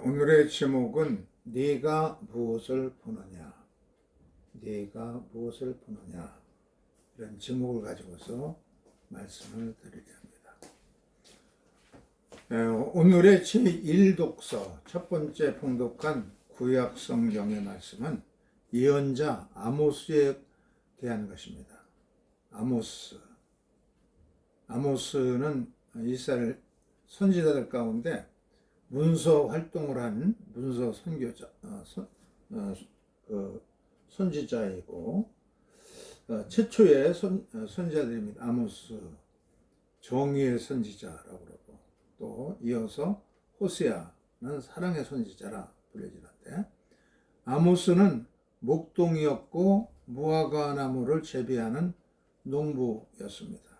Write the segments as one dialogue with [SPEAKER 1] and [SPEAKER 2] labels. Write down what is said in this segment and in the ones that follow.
[SPEAKER 1] 오늘의 제목은 네가 무엇을 보느냐, 네가 무엇을 보느냐, 이런 제목을 가지고서 말씀을 드리려 합니다. 오늘의 제1독서 첫 번째 봉독한 구약 성경의 말씀은 예언자 아모스에 대한 것입니다. 아모스는 이스라엘 선지자들 가운데 문서 활동을 한 문서 선교자, 선지자이고 최초의 선지자들입니다. 아모스, 정의의 선지자라고 그러고, 또 이어서 호세아는 사랑의 선지자라 불려지는데, 아모스는 목동이었고 무화과 나무를 재배하는 농부였습니다.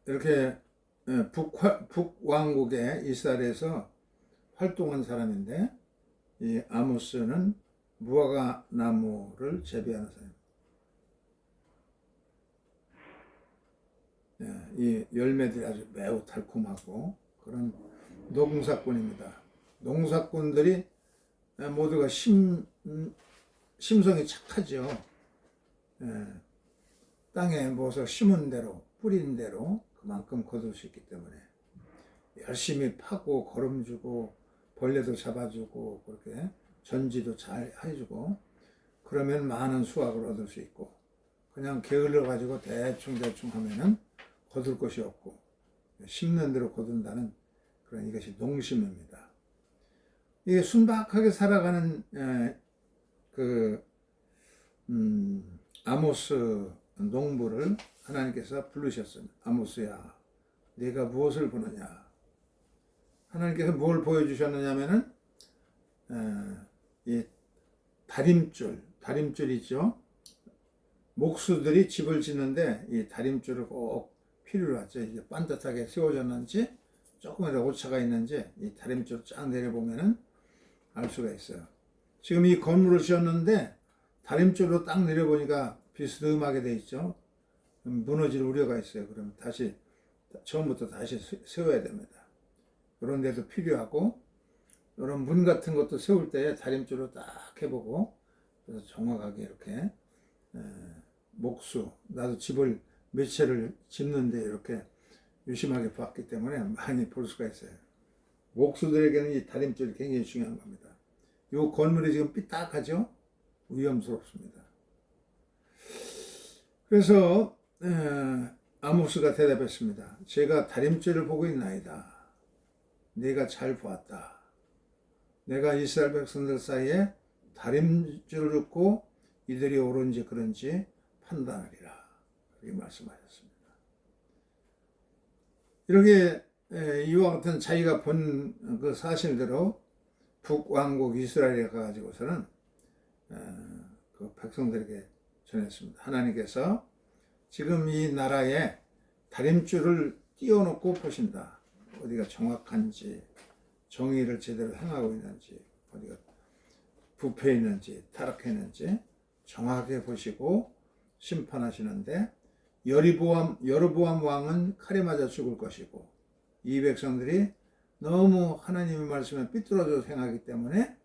[SPEAKER 1] 이렇게 북왕국의 이스라엘에서 활동한 사람인데, 이 아모스는 무화과 나무를 재배하는 사람. 이 열매들이 아주 매우 달콤하고 그런 농사꾼입니다. 농사꾼들이 모두가 심성이 착하죠. 땅에 무엇을 심은 대로, 뿌린 대로 그만큼 거둘 수 있기 때문에 열심히 파고 거름주고 벌레도 잡아주고 그렇게 전지도 잘 해주고, 그러면 많은 수확을 얻을 수 있고, 그냥 게을러 가지고 대충 하면은 거둘 것이 없고 심는 대로 거둔다는 그런, 이것이 농심입니다. 이게 순박하게 살아가는 아모스 농부를 하나님께서 부르셨습니다. 아모스야, 네가 무엇을 보느냐? 하나님께서 뭘 보여주셨느냐면은 이 다림줄 있죠. 목수들이 집을 짓는데 이 다림줄을 꼭 필요로 하죠. 이제 반듯하게 세워졌는지 조금이라도 오차가 있는지 이 다림줄을 쫙 내려보면은 알 수가 있어요. 지금 이 건물을 지었는데 다림줄로 딱 내려보니까 비스듬하게 돼 있죠. 무너질 우려가 있어요. 그러면 다시 처음부터 다시 세워야 됩니다. 그런 데도 필요하고, 이런 문 같은 것도 세울 때 다림줄로 딱 해보고, 그래서 정확하게 이렇게 목수, 나도 집을 몇 채를 짓는데 이렇게 유심하게 봤기 때문에 많이 볼 수가 있어요. 목수들에게는 이 다림줄이 굉장히 중요한 겁니다. 이 건물이 지금 삐딱하죠? 위험스럽습니다. 그래서 아모스가 대답했습니다. 제가 다림줄을 보고 있나이다. 네가 잘 보았다. 내가 이스라엘 백성들 사이에 다림줄을 듣고 이들이 옳은지 그런지 판단하리라. 그렇게 말씀하셨습니다. 이렇게 이와 같은 자기가 본 그 사실대로 북왕국 이스라엘에 가가지고서는 그 백성들에게 전했습니다. 하나님께서 지금 이 나라에 다림줄을 띄워놓고 보신다. 어디가 정확한지, 정의를 제대로 행하고 있는지, 어디가 부패 있는지, 타락했는지 정확하게 보시고 심판하시는데, 여로보암 왕은 칼에 맞아 죽을 것이고, 이 백성들이 너무 하나님의 말씀에 삐뚤어져서 행하기 때문에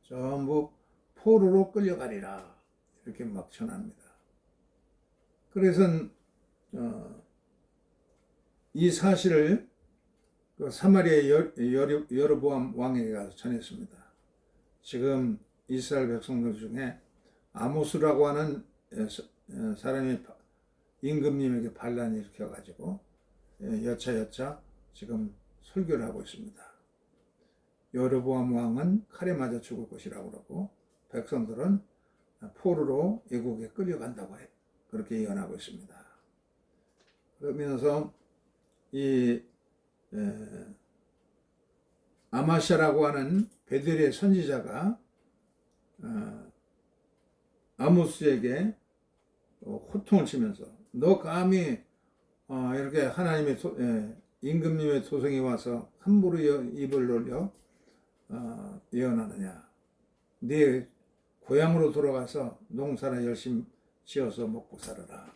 [SPEAKER 1] 전부 포로로 끌려가리라. 이렇게 막 전합니다. 그래서 이 사실을 그 사마리아 여로보암 왕에게 가서 전했습니다. 지금 이스라엘 백성들 중에 아모스라고 하는 사람이 임금님에게 반란을 일으켜가지고 여차여차 지금 설교를 하고 있습니다. 여로보암 왕은 칼에 맞아 죽을 것이라고 그러고, 백성들은 포로로 애국에 끌려간다고 해. 그렇게 예언하고 있습니다. 그러면서 이 아마샤라고 하는 베델의 선지자가 아모스에게 호통을 치면서, 너 감히 이렇게 하나님의 임금님의 도성에 와서 함부로 입을 놀려 예언하느냐? 네 고향으로 돌아가서 농사나 열심히 지어서 먹고 살아라.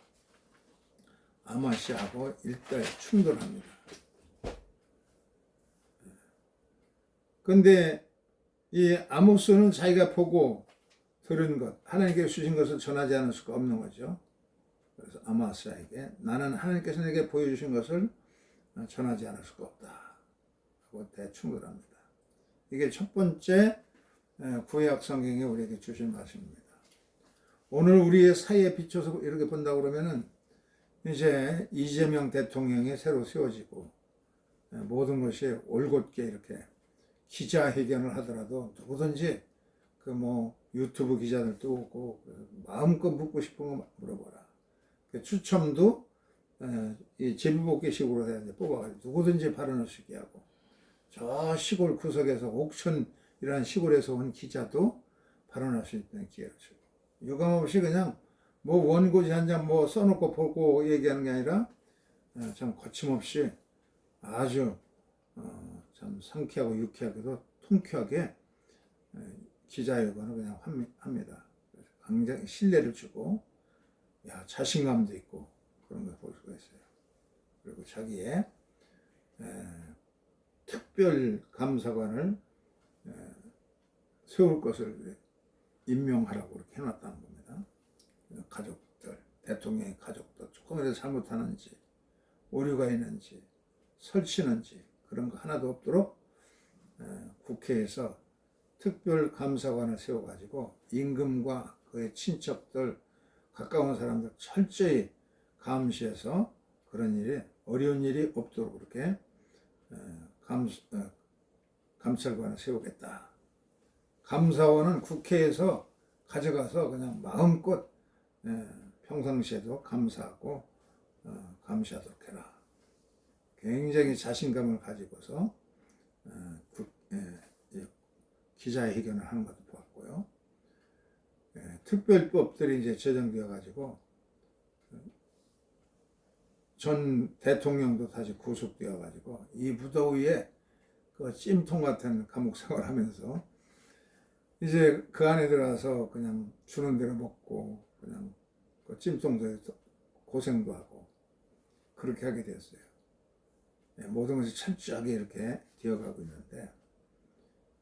[SPEAKER 1] 아마시아하고 일대 충돌합니다. 근데 이 아모스는 자기가 보고 들은 것, 하나님께서 주신 것을 전하지 않을 수가 없는 거죠. 그래서 아마스에게 나는 하나님께서 내게 보여주신 것을 전하지 않을 수가 없다 하고 대충돌합니다. 이게 첫 번째 구약 성경에 우리에게 주신 말씀입니다. 오늘 우리의 사이에 비춰서 이렇게 본다 그러면은 이제 이재명 대통령이 새로 세워지고 모든 것이 올곧게 이렇게 기자회견을 하더라도 누구든지 그 뭐 유튜브 기자들도 오고 마음껏 묻고 싶은 거 물어봐라. 추첨도 이 제비뽑기식으로 뽑아가지고 누구든지 발언할 수 있게 하고 저 시골 구석에서 옥천이라는 시골에서 온 기자도 발언할 수 있는 기회를 주고 유감없이 그냥 뭐 원고지 한 장 뭐 써놓고 보고 얘기하는 게 아니라 참 거침없이 아주 참 상쾌하고 유쾌하게도 통쾌하게 기자회견을 그냥 합니다. 굉장히 신뢰를 주고 자신감도 있고 그런 걸 볼 수가 있어요. 그리고 자기의 특별 감사관을 세울 것을 임명하라고 그렇게 해놨다는 겁니다. 가족들, 대통령의 가족들 조금이라도 잘못하는지 오류가 있는지 설치는지 그런 거 하나도 없도록 국회에서 특별 감사관을 세워가지고 임금과 그의 친척들 가까운 사람들 철저히 감시해서 그런 일이 어려운 일이 없도록 그렇게 감찰관을 세우겠다. 감사원은 국회에서 가져가서 그냥 마음껏 평상시에도 감사하고 감시하도록 해라. 굉장히 자신감을 가지고서 기자회견을 하는 것도 보았고요. 특별법들이 이제 제정되어 가지고 전 대통령도 다시 구속되어 가지고 이 무더위에 그 찜통 같은 감옥 생활하면서 이제 그 안에 들어가서 그냥 주는 대로 먹고 그냥 그 찜통도 고생도 하고 그렇게 하게 되었어요. 모든 것이 철저하게 이렇게 되어가고 있는데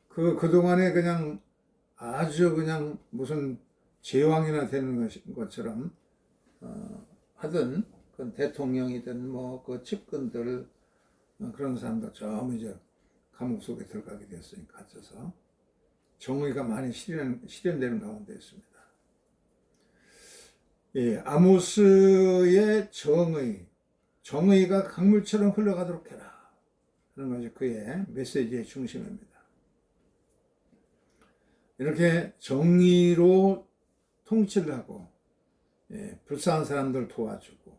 [SPEAKER 1] 그동안에 그냥 아주 그냥 무슨 제왕이나 되는 것처럼 하던 그 대통령이든 뭐 그 측근들 그런 사람들 전부 이제 감옥 속에 들어가게 됐으니 갇혀서 정의가 많이 실현되는 가운데 있습니다. 예, 아모스의 정의가 강물처럼 흘러가도록 해라 하는 것이 그의 메시지의 중심입니다. 이렇게 정의로 통치를 하고 불쌍한 사람들 도와주고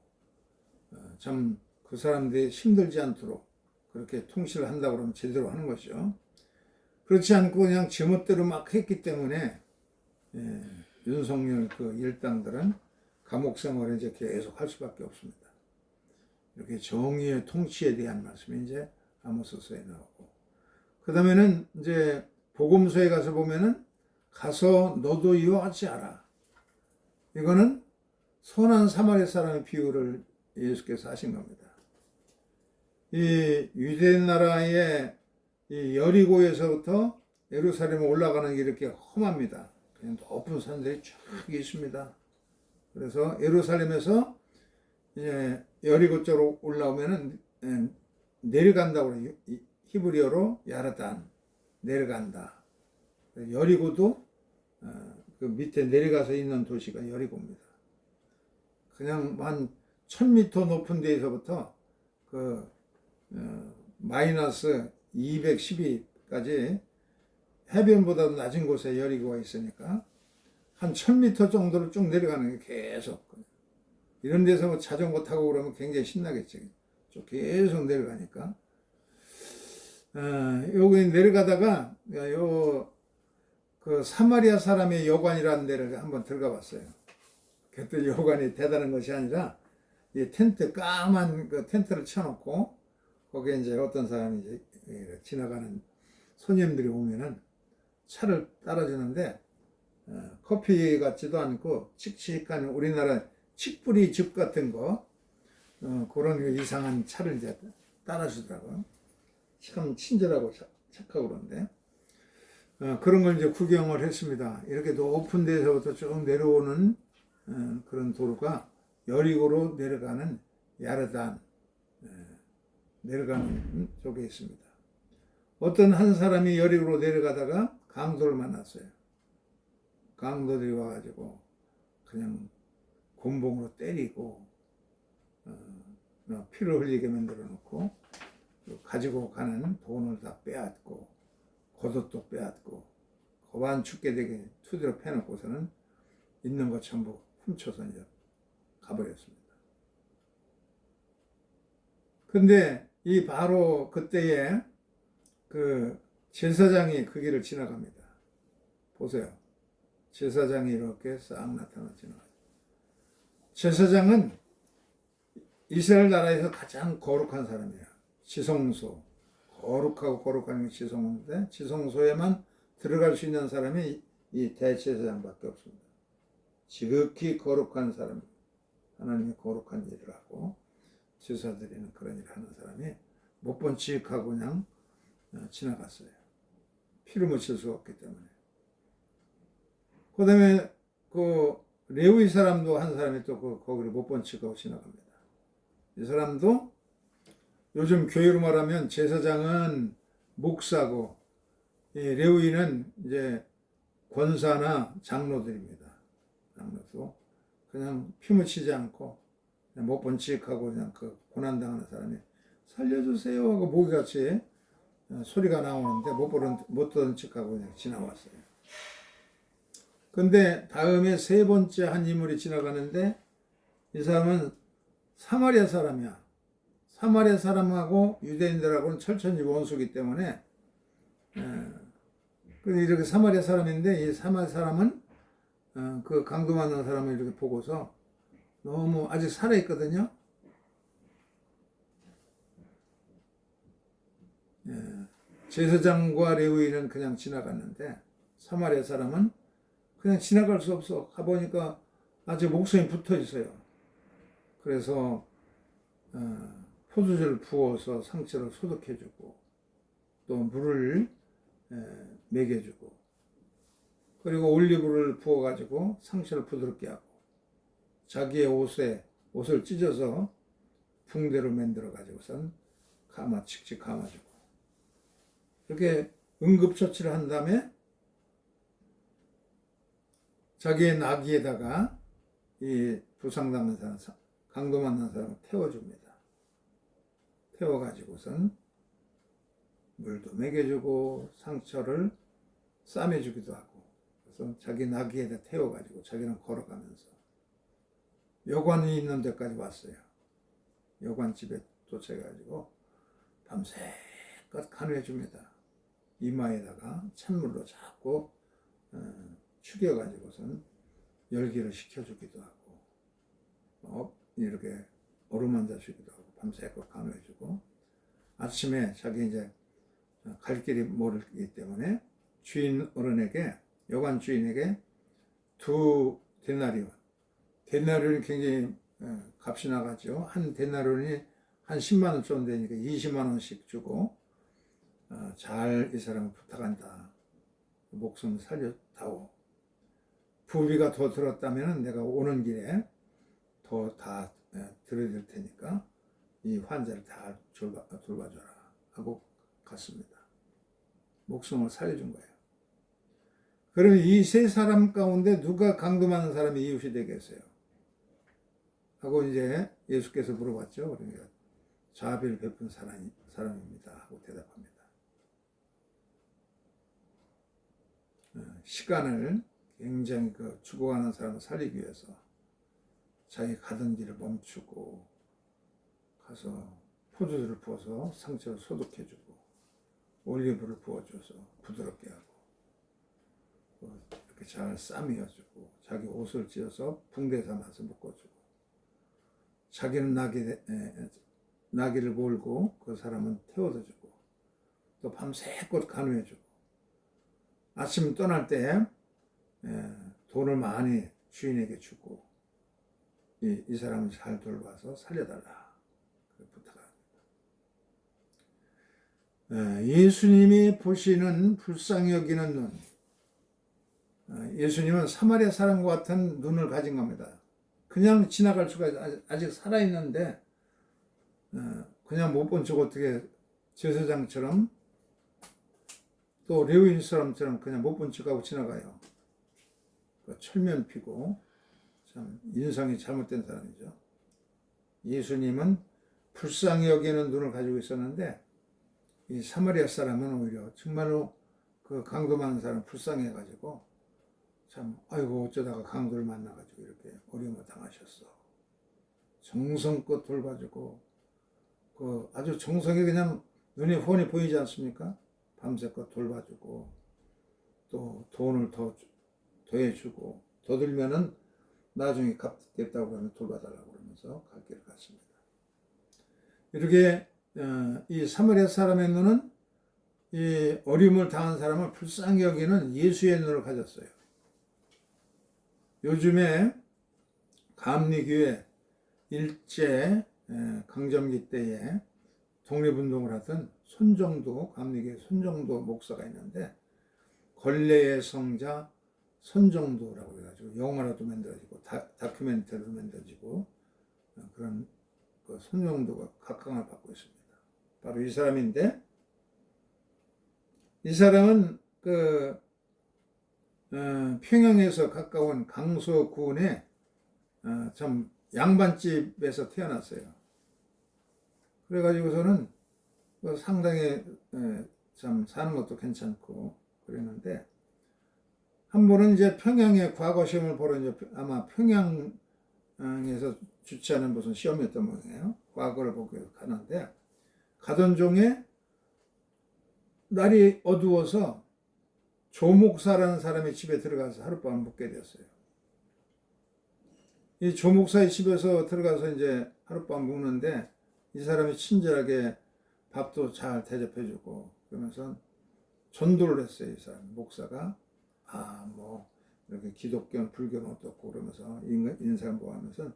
[SPEAKER 1] 참 그 사람들이 힘들지 않도록 그렇게 통치를 한다고 그러면 제대로 하는 것이죠. 그렇지 않고 그냥 제멋대로 막 했기 때문에 윤석열 그 일당들은 감옥 생활을 이제 계속 할 수밖에 없습니다. 이렇게 정의의 통치에 대한 말씀이 이제 아모스서에 나오고 그 다음에는 이제 복음서에 가서 보면은 가서 너도 이와 같이 하라. 이거는 선한 사마리 사람의 비유를 예수께서 하신 겁니다. 이 유대 나라의 이 여리고에서부터 예루살렘에 올라가는 게 이렇게 험합니다. 그냥 높은 산들이 쫙 있습니다. 그래서 예루살렘에서 이제 여리고 쪽으로 올라오면은 내려간다고 그래요. 히브리어로 야르단 내려간다. 여리고도 그 밑에 내려가서 있는 도시가 여리고입니다. 그냥 한 1000m 높은 데에서부터 그 마이너스 212까지 해변보다 낮은 곳에 여리고가 있으니까 한 1000m 정도를 쭉 내려가는 게 계속 이런 데서 뭐 자전거 타고 그러면 굉장히 신나겠지. 쭉 계속 내려가니까 여기 내려가다가 그 사마리아 사람의 여관이라는 데를 한번 들어가 봤어요. 그때 여관이 대단한 것이 아니라 이 텐트 까만 그 텐트를 쳐놓고 거기에 이제 어떤 사람이 이제 지나가는 손님들이 오면은 차를 따라주는데 커피 같지도 않고 칙칙한 우리나라 칡뿌리 즙 같은 거 그런 이상한 차를 이제 따라주더라고요. 참 친절하고 착하고 그런데 그런 걸 이제 구경을 했습니다. 이렇게 높은 데서부터 쭉 내려오는 그런 도로가 여리고로 내려가는 야르단 내려가는 쪽에 있습니다. 어떤 한 사람이 여리고로 내려가다가 강도를 만났어요. 강도들이 와가지고 그냥 곤봉으로 때리고 피를 흘리게 만들어 놓고 가지고 가는 돈을 다 빼앗고 겉옷도 빼앗고 거반 죽게 되게 투대로 패놓고서는 있는 것 전부 훔쳐서 이제 가버렸습니다. 근데 이 바로 그때에 그 제사장이 그 길을 지나갑니다. 보세요. 제사장이 이렇게 싹 나타나 지나가요. 제사장은 이스라엘 나라에서 가장 거룩한 사람이에요. 지성소. 거룩하고 거룩한 게 지성소인데 지성소에만 들어갈 수 있는 사람이 이 대제사장밖에 없습니다. 지극히 거룩한 사람, 하나님의 거룩한 일을 하고 제사드리는 그런 일을 하는 사람이 못 본 칙하고 그냥 지나갔어요. 피를 묻힐 수 없기 때문에. 그 다음에 그 레위 사람도 한 사람이 또 거기를 못 본 칙하고 지나갑니다. 이 사람도 요즘 교회로 말하면 제사장은 목사고 레위는 이제 권사나 장로들입니다. 장로도 그냥 피 묻히지 않고 못 본 칙하고 그냥 그 고난당하는 사람이 살려주세요 하고 모기같이 소리가 나오는데 못 듣는 척하고 그냥 지나왔어요. 근데 다음에 세 번째 한 인물이 지나가는데 이 사람은 사마리아 사람이야. 사마리아 사람하고 유대인들하고는 철천지 원수기 때문에 이렇게 사마리아 사람인데 이 사마리아 사람은 그 강도 만난 사람을 이렇게 보고서 너무 아직 살아있거든요. 제사장과 레위인은 그냥 지나갔는데 사마리아 사람은 그냥 지나갈 수 없어. 가보니까 아직 목숨이 붙어 있어요. 그래서 포도주를 부어서 상처를 소독해주고 또 물을 먹여주고 그리고 올리브를 부어가지고 상처를 부드럽게 하고 자기의 옷을 찢어서 붕대로 만들어가지고선 칙칙 감아주고 이렇게 응급처치를 한 다음에 자기의 나귀에다가 이 부상당한 사람, 강도 만난 사람을 태워줍니다. 태워가지고선 물도 먹여주고 상처를 싸매주기도 하고 그래서 자기 나귀에다 태워가지고 자기는 걸어가면서 여관이 있는 데까지 왔어요. 여관집에 도착해가지고 밤새껏 간호해줍니다. 이마에다가 찬물로 자꾸 축여가지고선 열기를 식혀주기도 하고 이렇게 어루만져 주기도 하고 밤새껏 간호해주고 아침에 자기 이제 갈 길이 모르기 때문에 주인 어른에게 여관 주인에게 2데나리온 데나리온이 굉장히 값이 나가죠. 한 데나리온이 한 10만 원 정도 되니까 20만 원씩 주고 잘 이 사람을 부탁한다. 목숨 살려다오. 부비가 더 들었다면 내가 오는 길에 더 다 들어줄 테니까 이 환자를 다 돌봐줘라 하고 갔습니다. 목숨을 살려준 거예요. 그러면 이 세 사람 가운데 누가 강도 많은 사람이 이웃이 되겠어요? 하고 이제 예수께서 물어봤죠. 그러니까 자비를 베푼 사람입니다. 하고 대답합니다. 시간을 굉장히 죽어가는 사람을 살리기 위해서 자기 가던 길을 멈추고 가서 포도주를 부어서 상처를 소독해주고 올리브를 부어줘서 부드럽게 하고 이렇게 잘 싸매어주고 자기 옷을 찢어서 붕대 삼아서 묶어주고 자기는 나귀를 몰고 그 사람은 태워다 주고 또 밤새껏 간호해주고 아침 떠날 때 돈을 많이 주인에게 주고 이 사람을 잘 돌봐서 살려달라 부탁합니다. 예수님이 보시는 불쌍히 여기는 눈. 예수님은 사마리아 사람과 같은 눈을 가진 겁니다. 그냥 지나갈 수가 아직 살아있는데 그냥 못 본 척 어떻게 제사장처럼 또 레위인 사람처럼 그냥 못 본 척하고 지나가요. 철면 피고 참 인성이 잘못된 사람이죠. 예수님은 불쌍히 여기는 눈을 가지고 있었는데 이 사마리아 사람은 오히려 정말로 그 강도 많은 사람 불쌍해가지고 참 아이고 어쩌다가 강도를 만나가지고 이렇게 어려움을 당하셨어. 정성껏 돌봐주고 그 아주 정성이 그냥 눈에 훤히 보이지 않습니까? 밤새껏 돌봐주고 또 돈을 더 더해주고 더 들면은 나중에 갚겠다고 그러면 돌봐달라고 그러면서 갈 길을 갔습니다. 이렇게 이 사마리아 사람의 눈은 이 어려움을 당한 사람을 불쌍히 여기는 예수의 눈을 가졌어요. 요즘에 감리교회 일제 강점기 때에 독립운동을 하던 손정도 감리교회 손정도 목사가 있는데 걸레의 성자 손정도라고 해가지고 영화라도 만들어지고 다큐멘터리도 만들어지고 그런 그 손정도가 각광을 받고 있습니다. 바로 이 사람인데 이 사람은 그 평양에서 가까운 강서군에 참 양반집에서 태어났어요. 그래가지고서는 상당히 참 사는 것도 괜찮고 그랬는데 한 번은 이제 평양에 과거 시험을 보러 이제 아마 평양에서 주최하는 무슨 시험이었던 모양이에요. 과거를 보고 가는데 가던 중에 날이 어두워서 조목사라는 사람의 집에 들어가서 하룻밤 묵게 되었어요. 이 조목사의 집에서 들어가서 이제 하룻밤 묵는데 이 사람이 친절하게 밥도 잘 대접해주고 그러면서 전도를 했어요. 이 사람 목사가 뭐 이렇게 기독교 불교는 어떻고 그러면서 인사보하면서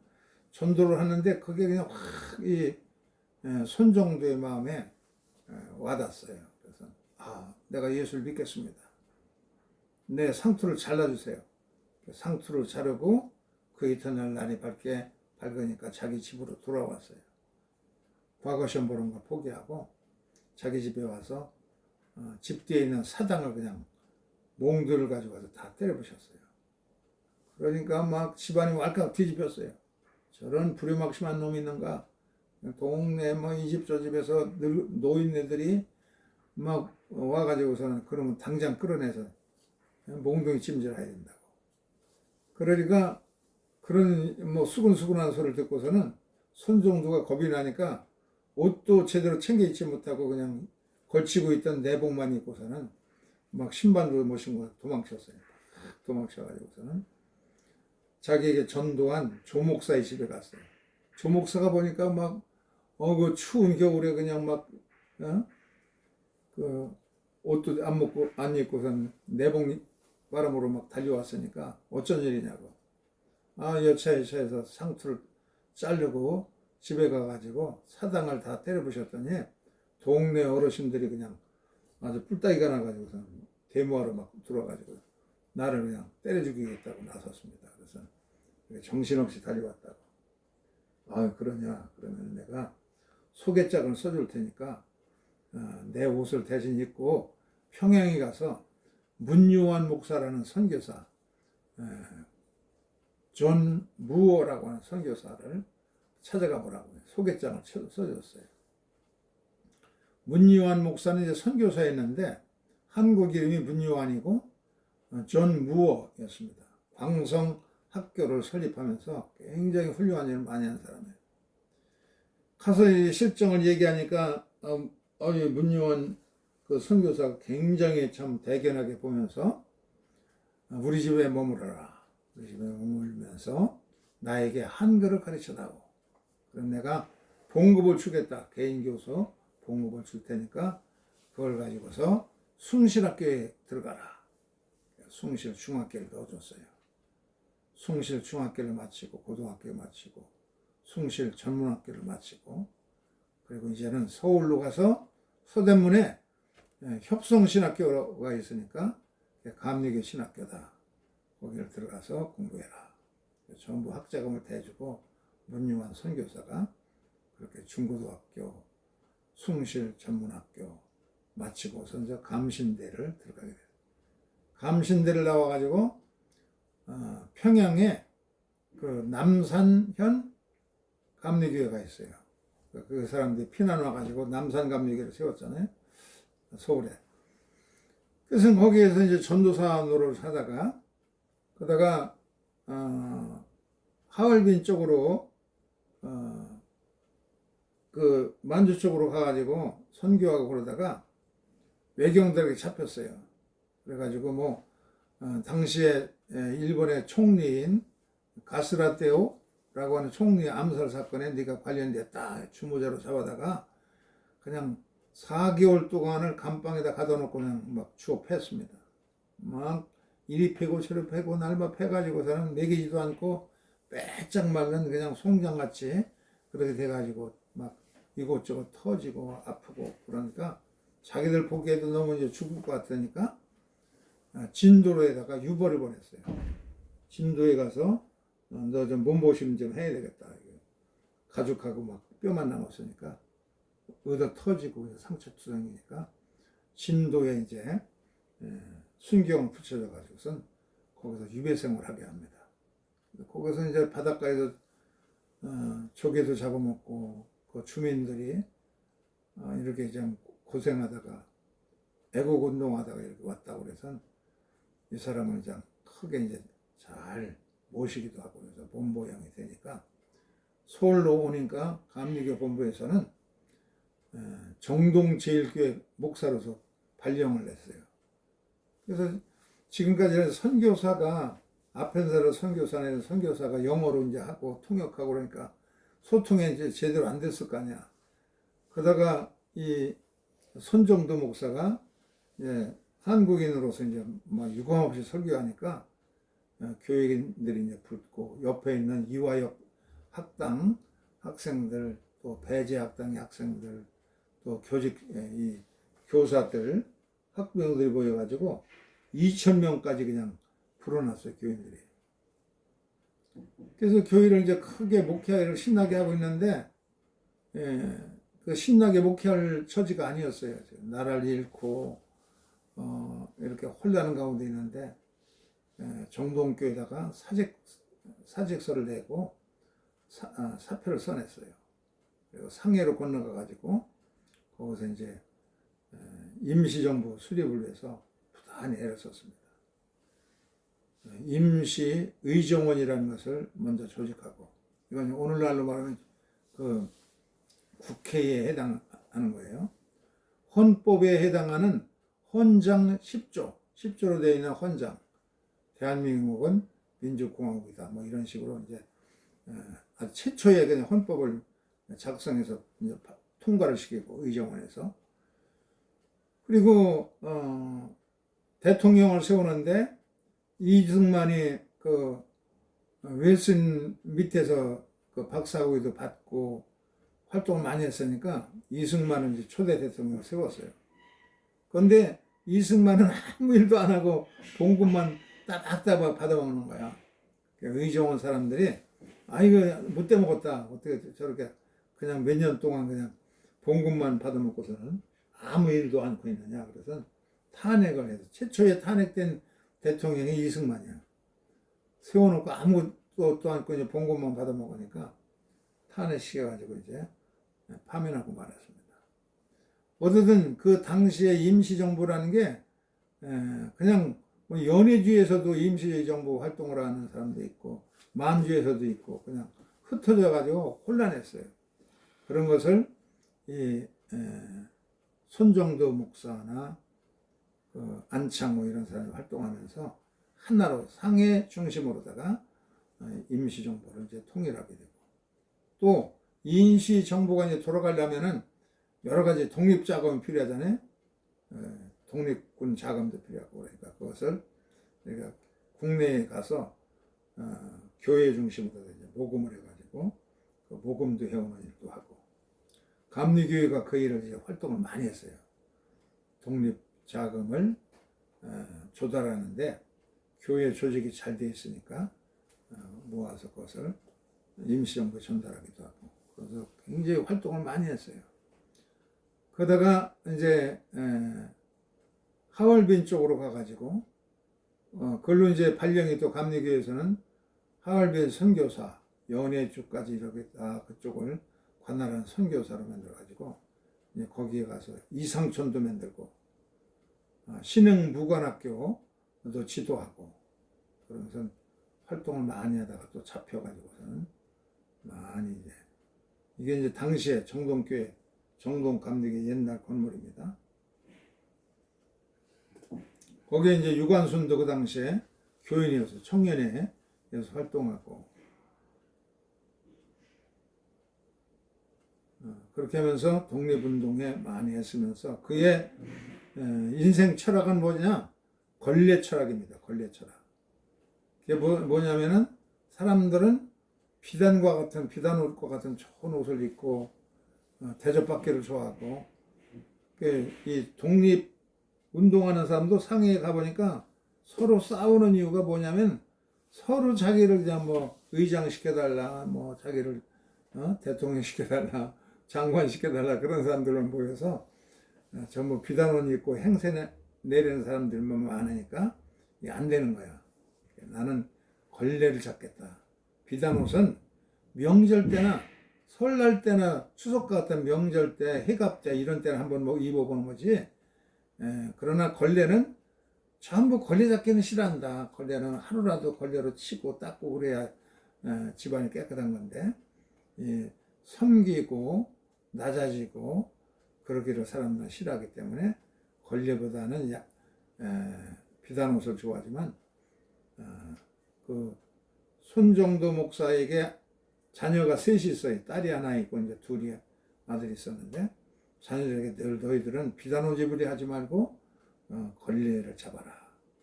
[SPEAKER 1] 전도를 하는데 그게 그냥 확 이 손정도의 마음에 와닿았어요. 그래서 내가 예수를 믿겠습니다. 내 상투를 잘라주세요. 상투를 자르고 그 이튿날 날이 밝으니까 자기 집으로 돌아왔어요. 과거 시험 보는 거 포기하고 자기 집에 와서 집 뒤에 있는 사당을 그냥 몽들을 가지고 와서 다 때려부셨어요. 그러니까 막 집안이 왈칵 뒤집혔어요. 저런 부려막심한 놈이 있는가? 동네 뭐 이 집 저 집에서 노인네들이 막 와가지고서는 그러면 당장 끌어내서 몽둥이 찜질해야 된다고. 그러니까 그런 뭐 수근수근한 소리를 듣고서는 손정도가 겁이 나니까 옷도 제대로 챙겨 입지 못하고 그냥 걸치고 있던 내복만 입고서는 막 신발도 못 신고 도망쳤어요. 도망쳐가지고서는 자기에게 전도한 조목사의 집에 갔어요. 조목사가 보니까 막 그 추운 겨울에 그냥 막 그 옷도 안 입고선 내복 바람으로 막 달려왔으니까 어쩐 일이냐고. 여차에서 상투를 자르고 집에 가가지고 사당을 다 때려부셨더니 동네 어르신들이 그냥 아주 뿔따기가 나가지고서 데모하러 막 들어와가지고 나를 그냥 때려 죽이겠다고 나섰습니다. 그래서 정신없이 달려왔다고. 그러냐? 그러면 내가 소개장을 써줄 테니까 내 옷을 대신 입고 평양에 가서 문요한 목사라는 선교사, 존 무어라고 하는 선교사를 찾아가 보라고 소개장을 써줬어요. 문요한 목사는 이제 선교사였는데 한국 이름이 문요한이고 존 무어였습니다. 광성 학교를 설립하면서 굉장히 훌륭한 일을 많이 한 사람이에요. 가서 실정을 얘기하니까 문요한 그 선교사가 굉장히 참 대견하게 보면서 우리 집에 머물러라. 우리 집에 머물면서 나에게 한글을 가르쳐다오. 그럼 내가 봉급을 주겠다. 개인교수 봉급을 줄 테니까 그걸 가지고서 숭실학교에 들어가라. 숭실 중학교를 넣어줬어요. 숭실 중학교를 마치고 고등학교를 마치고 숭실 전문학교를 마치고 그리고 이제는 서울로 가서 서대문에 협성신학교가 있으니까 감리교 신학교다. 거기를 들어가서 공부해라. 전부 학자금을 대주고 문유한 선교사가 그렇게 중고등학교, 숭실 전문학교 마치고서 이제 감신대를 들어가게 돼요. 감신대를 나와가지고 평양에 그 남산현 감리교회가 있어요. 그 사람들이 피난 와가지고 남산 감리교회를 세웠잖아요. 서울에. 그래서 거기에서 이제 전도사 노릇을 하다가 그러다가 하얼빈 쪽으로 그 만주 쪽으로 가가지고 선교하고 그러다가 외경들에게 잡혔어요. 그래가지고 뭐 당시에 일본의 총리인 가스라테오라고 하는 총리 암살 사건에 네가 관련됐다 주모자로 잡아다가 그냥 4개월 동안을 감방에다 가둬놓고 그냥 막 추업했습니다. 막 이리 패고 저리 패고 날마 패가지고서는 먹이지도 않고 빼짝 말른 그냥 송장같이 그렇게 돼가지고 막 이곳저곳 터지고 아프고 그러니까 자기들 보기에도 너무 이제 죽을 것 같으니까 진도로에다가 유보를 보냈어요. 진도에 가서 너 좀 몸보심 좀 해야 되겠다. 가족하고 막 뼈만 남았으니까 얻어 터지고 상처투성이니까 진도에 이제 순경을 붙여져 가지고선 거기서 유배생을 하게 합니다. 거기서 이제 바닷가에서 조개도 잡아먹고 그 주민들이 이렇게 좀 고생하다가 애국 운동하다가 이렇게 왔다고 그래서 이 사람을 좀 크게 이제 잘 모시기도 하고 그래서 본보양이 되니까 서울로 오니까 감리교 본부에서는 정동제일교회 목사로서 발령을 냈어요. 그래서 지금까지 선교사가 아펜사르 선교사는 선교사가 영어로 이제 하고 통역하고 그러니까 소통이 이제 제대로 안 됐을 거 아니야. 그러다가 이 손정도 목사가 한국인으로서 이제 뭐 유감없이 설교하니까 교육인들이 이제 붙고 옆에 있는 이화역 학당 학생들 또 배제 학당의 학생들 또 교직 이 교사들 학부형들이 모여가지고 2,000명까지 그냥 불어났어요 교인들이. 그래서 교회를 이제 크게 목회를 신나게 하고 있는데 그 신나게 목회할 처지가 아니었어요. 나라를 잃고 이렇게 혼란한 가운데 있는데 정동교에다가 사직서를 내고 사표를 써냈어요. 그리고 상해로 건너가 가지고 거기서 이제 임시정부 수립을 위해서 부단히 애를 썼습니다. 임시의정원이라는 것을 먼저 조직하고 이건 오늘날로 말하면 그 국회에 해당하는 거예요. 헌법에 해당하는 헌장 10조로 되어 있는 헌장. 대한민국은 민주공화국이다. 뭐 이런 식으로 이제 아주 최초의 그냥 헌법을 작성해서 이제 통과를 시키고 의정원에서 그리고 대통령을 세우는데 이승만이 그 윌슨 밑에서 그 박사학위도 받고 활동을 많이 했으니까 이승만은 이제 초대 대통령을 세웠어요. 그런데 이승만은 아무 일도 안 하고 봉급만 따박따박 받아먹는 거야. 의정원 사람들이 이거 못돼 먹었다. 어떻게 저렇게 그냥 몇 년 동안 그냥 봉급만 받아먹고서는 아무 일도 않고 있느냐. 그래서 탄핵을 해서 최초에 탄핵된 대통령이 이승만이야. 세워놓고 아무것도 않고 이제 봉급만 받아먹으니까 탄핵시켜가지고 이제 파면하고 말았습니다. 어쨌든 그 당시에 임시정부라는 게 그냥 뭐 연해주에서도 임시정부 활동을 하는 사람도 있고 만주에서도 있고 그냥 흩어져 가지고 혼란했어요. 그런 것을 이 손정도 목사나 그 안창호 이런 사람이 활동하면서 하나로 상해 중심으로다가 임시정부를 이제 통일하게 되고 또 임시정부가 이제 돌아가려면은 여러 가지 독립 자금이 필요하잖아요. 독립군 자금도 필요하고 그러니까 그것을 우리가 국내에 가서 교회 중심으로 이제 모금을 해가지고 그 모금도 해오는 일도 하고 감리교회가 그 일을 이제 활동을 많이 했어요. 독립 자금을 조달하는데 교회 조직이 잘 돼 있으니까 모아서 그것을 임시정부에 전달하기도 하고, 그래서 굉장히 활동을 많이 했어요. 그러다가 이제 하얼빈 쪽으로 가가지고 그걸로 이제 발령이 또 감리교에서는 하얼빈 선교사 연해주까지 이렇게 다 그쪽을 관할한 선교사로 만들어가지고 이제 거기에 가서 이상촌도 만들고 신흥 무관학교도 지도하고, 그러면서 활동을 많이 하다가 또 잡혀가지고서는 많이 이게 이제 당시에 정동교회 정동감리교 옛날 건물입니다. 거기에 이제 유관순도 그 당시에 교인이어서 청년회에서 활동하고, 그렇게 하면서 독립운동에 많이 했으면서 그의 인생 철학은 뭐냐? 권례 철학입니다. 권례 철학. 그게 뭐냐면은 사람들은 비단 옷과 같은 좋은 옷을 입고 대접받기를 좋아하고, 이 독립 운동하는 사람도 상해에 가보니까 서로 싸우는 이유가 뭐냐면 서로 자기를 그냥 뭐 의장 시켜달라, 뭐 자기를 대통령 시켜달라, 장관 시켜달라, 그런 사람들만 모여서 전부 비단 옷 입고 행세 내리는 사람들만 많으니까 이게 안 되는 거야. 나는 권례를 찾겠다. 비단 옷은 명절 때나 설날 때나 추석 같은 명절 때, 해갑 때 이런 때는 한번 뭐 입어보는 거지. 그러나 권례는 전부 권례 잡기는 싫어한다. 권례는 하루라도 권례로 치고 닦고 그래야 집안이 깨끗한 건데, 섬기고 낮아지고 그러기를 사람들은 싫어하기 때문에 권례보다는 비단 옷을 좋아하지만, 그 손정도 목사에게 자녀가 셋이 있어요. 딸이 하나 있고 이제 둘이 아들이 있었는데, 자녀들에게 늘 너희들은 비단 옷 입으려 하지 말고 권례를 잡아라.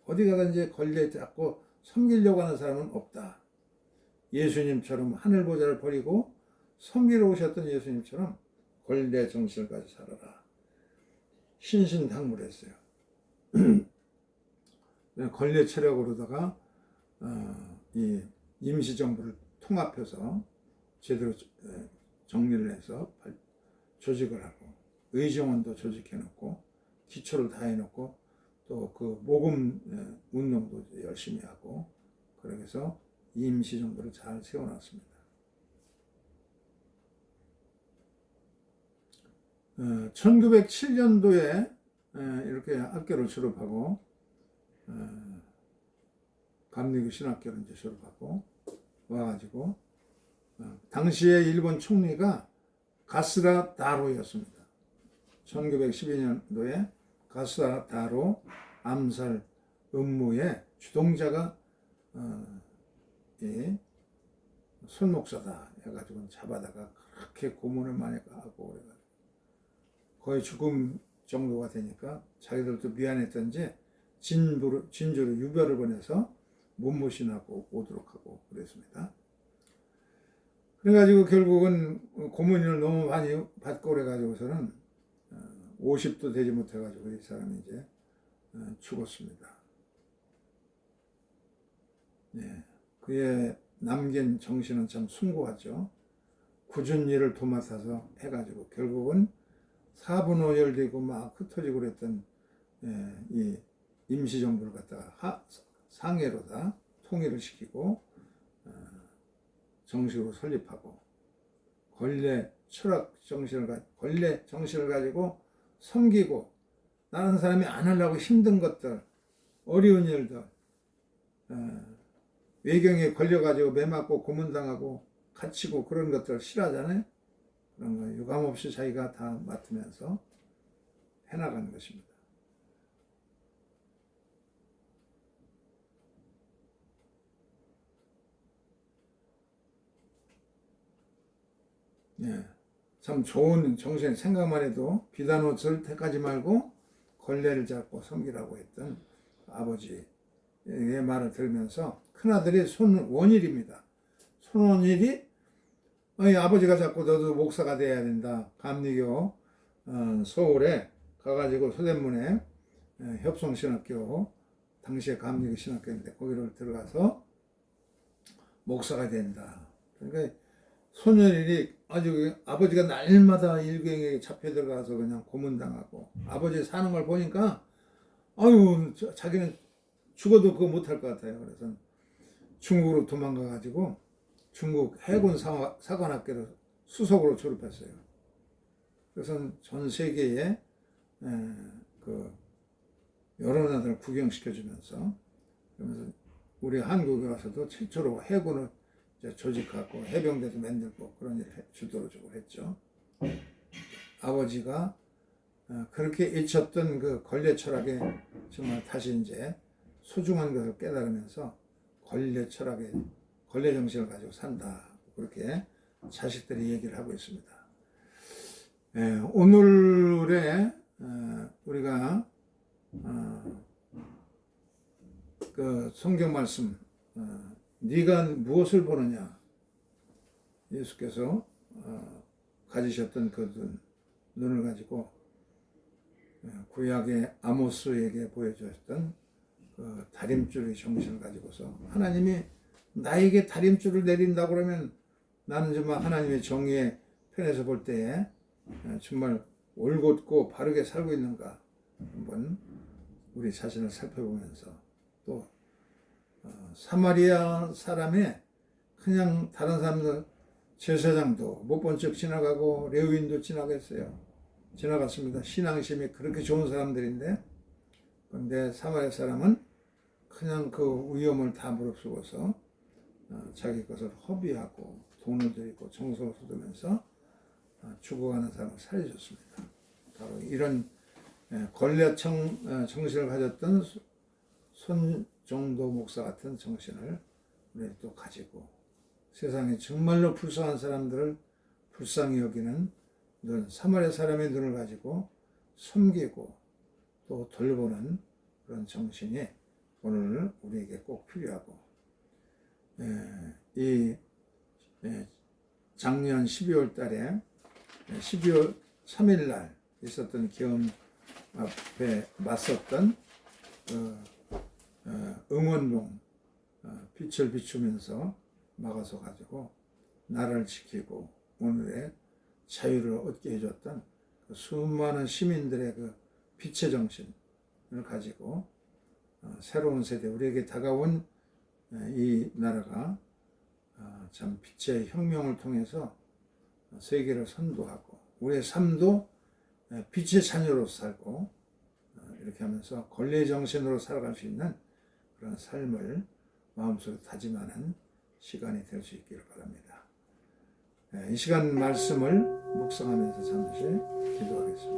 [SPEAKER 1] 어디 가든지 권례 잡고 섬기려고 하는 사람은 없다. 예수님처럼 하늘 보좌를 버리고 섬기러 오셨던 예수님처럼 권례 정신을 가지고 살아라. 신신당부했어요. 권례 체력으로다가 이 임시정부를 통합해서 제대로 정리를 해서 조직을 하고, 의정원도 조직해놓고 기초를 다 해놓고 또 그 모금 운동도 열심히 하고, 그렇게 해서 임시정부를 잘 세워놨습니다. 1907년도에 이렇게 학교를 졸업하고, 감리교 신학교를 이제 졸업하고 와가지고 당시에 일본 총리가 가스라 다로였습니다. 1912년도에 가스라 다로 암살 음모의 주동자가 손목사다 해가지고 잡아다가 그렇게 고문을 많이 하고 그래가지고 거의 죽음 정도가 되니까 자기들도 미안했던지 진주로 유별을 보내서 몸보신하고 오도록 하고 그랬습니다. 그래가지고 결국은 고문을 너무 많이 받고 그래가지고서는 50도 되지 못해가지고 이 사람이 이제 죽었습니다. 그의 남긴 정신은 참 숭고하죠. 굳은 일을 도맡아서 해가지고 결국은 사분오열되고 막 흩어지고 그랬던 이 임시정부를 갖다가 상해로 다 통일을 시키고 정식으로 설립하고, 권례 철학 정신을 권례 정신을 가지고 섬기고, 다른 사람이 안 하려고 힘든 것들, 어려운 일들, 외경에 걸려가지고 매맞고 고문당하고 갇히고 그런 것들 싫어하잖아요. 그런 거 유감없이 자기가 다 맡으면서 해나가는 것입니다. 참 좋은 정신, 생각만 해도 비단 옷을 택하지 말고 권례를 잡고 섬기라고 했던 아버지의 말을 들으면서 큰아들이 손원일입니다. 손원일이 아버지가 자꾸 너도 목사가 돼야 된다. 감리교 서울에 가가지고 서대문에 협성신학교, 당시에 감리교 신학교인데 거기를 들어가서 목사가 된다. 그러니까 소년일이 아주 아버지가 날마다 일경에 잡혀 들어가서 그냥 고문당하고 아버지 사는 걸 보니까 아유 자기는 죽어도 그거 못할 것 같아요. 그래서 중국으로 도망가 가지고 중국 해군 사관학교로 수석으로 졸업했어요. 그래서 전 세계에 그 여러 나라를 구경시켜주면서 그러면서 우리 한국에 와서도 최초로 해군을 이제 조직하고 해병대도 만들고 그런 일을 주도적으로 했죠. 아버지가 그렇게 잊혔던 그 권례 철학에 정말 다시 이제 소중한 것을 깨달으면서 권례 철학에 권례 정신을 가지고 산다. 그렇게 자식들이 얘기를 하고 있습니다. 오늘의 우리가 그 성경 말씀 네가 무엇을 보느냐 예수께서 가지셨던 그 눈을 가지고 구약의 아모스에게 보여주셨던 그 다림줄의 정신을 가지고서 하나님이 나에게 다림줄을 내린다고 그러면 나는 정말 하나님의 정의의 편에서 볼 때에 정말 올곧고 바르게 살고 있는가 한번 우리 자신을 살펴보면서 또 사마리아 사람의 그냥 다른 사람들 제사장도 못 본 척 지나가고 레위인도 지나갔습니다. 신앙심이 그렇게 좋은 사람들인데 그런데 사마리아 사람은 그냥 그 위험을 다 무릅쓰고서 자기 것을 허비하고 돈을 들이고 정성을 쏟으면서 죽어가는 사람을 살려줬습니다. 바로 이런 권례 정신을 가졌던 손정도 목사 같은 정신을 우리 또 가지고 세상에 정말로 불쌍한 사람들을 불쌍히 여기는 눈, 사마리아 사람의 눈을 가지고 섬기고 또 돌보는 그런 정신이 오늘 우리에게 꼭 필요하고 이 작년 12월 달에 12월 3일 날 있었던 계엄 앞에 맞섰던 응원봉 빛을 비추면서 막아서 가지고 나라를 지키고 오늘의 자유를 얻게 해줬던 그 수많은 시민들의 그 빛의 정신을 가지고 새로운 세대 우리에게 다가온 이 나라가 참 빛의 혁명을 통해서 세계를 선도하고 우리의 삶도 빛의 자녀로서 살고 이렇게 하면서 권례 정신으로 살아갈 수 있는 그런 삶을 마음속에 다짐하는 시간이 될 수 있기를 바랍니다. 이 시간 말씀을 묵상하면서 잠시 기도하겠습니다.